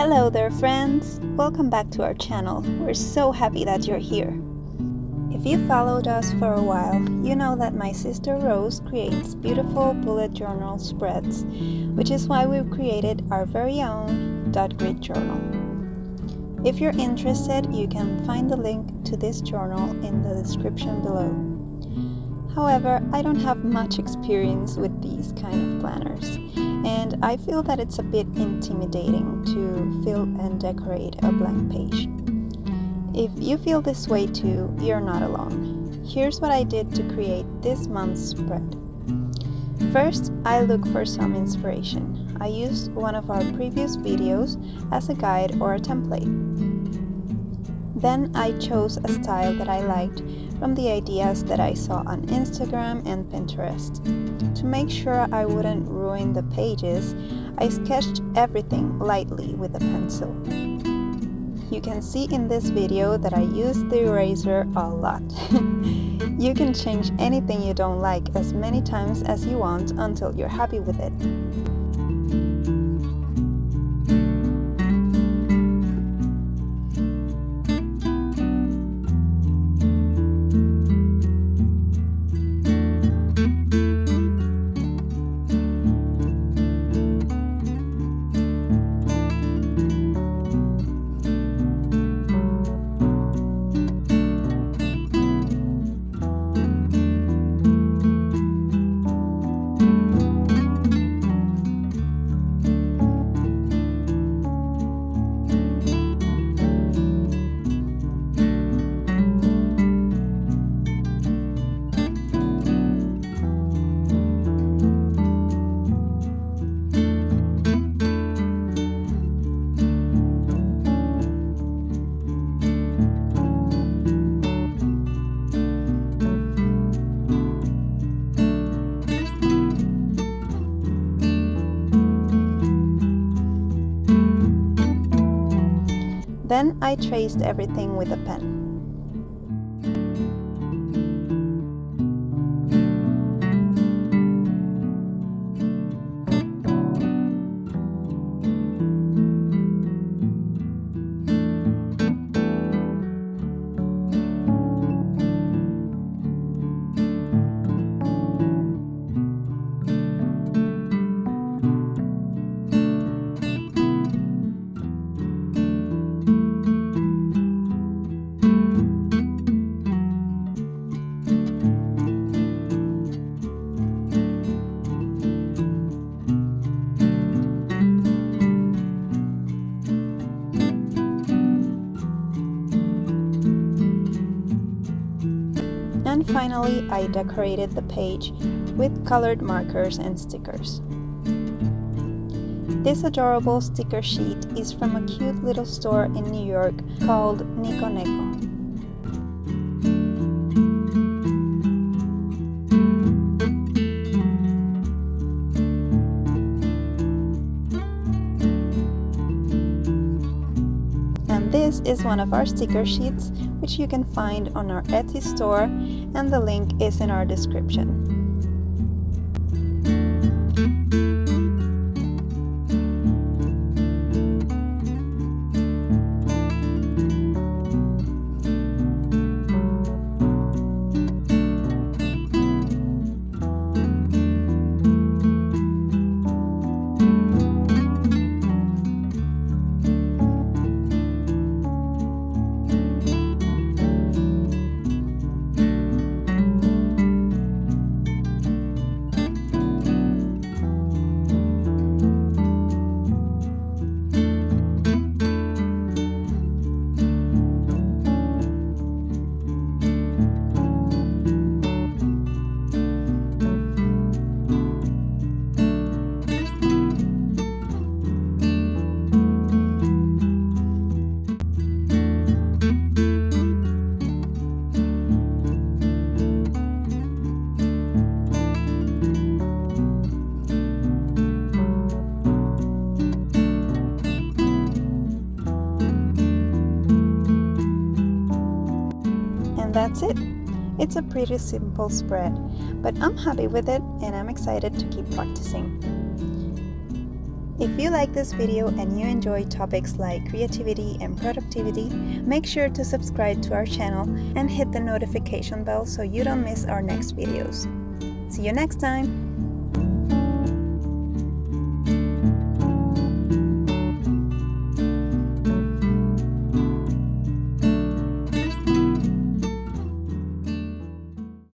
Hello there, friends! Welcome back to our channel. We're so happy that you're here. If you followed us for a while, you know that my sister Rose creates beautiful bullet journal spreads, which is why we've created our very own dot grid journal. If you're interested, you can find the link to this journal in the description below. However, I don't have much experience with these kind of planners, and I feel that it's a bit intimidating to fill and decorate a blank page. If you feel this way too, you're not alone. Here's what I did to create this month's spread. First, I looked for some inspiration. I used one of our previous videos as a guide or a template. Then I chose a style that I liked from the ideas that I saw on Instagram and Pinterest. To make sure I wouldn't ruin the pages, I sketched everything lightly with a pencil. You can see in this video that I used the eraser a lot. You can change anything you don't like as many times as you want until you're happy with it. Then I traced everything with a pen. And finally, I decorated the page with colored markers and stickers. This adorable sticker sheet is from a cute little store in New York called Nico Neko. This is one of our sticker sheets, which you can find on our Etsy store, and the link is in our description. That's it. It's a pretty simple spread, but I'm happy with it and I'm excited to keep practicing. If you like this video and you enjoy topics like creativity and productivity, make sure to subscribe to our channel and hit the notification bell so you don't miss our next videos. See you next time!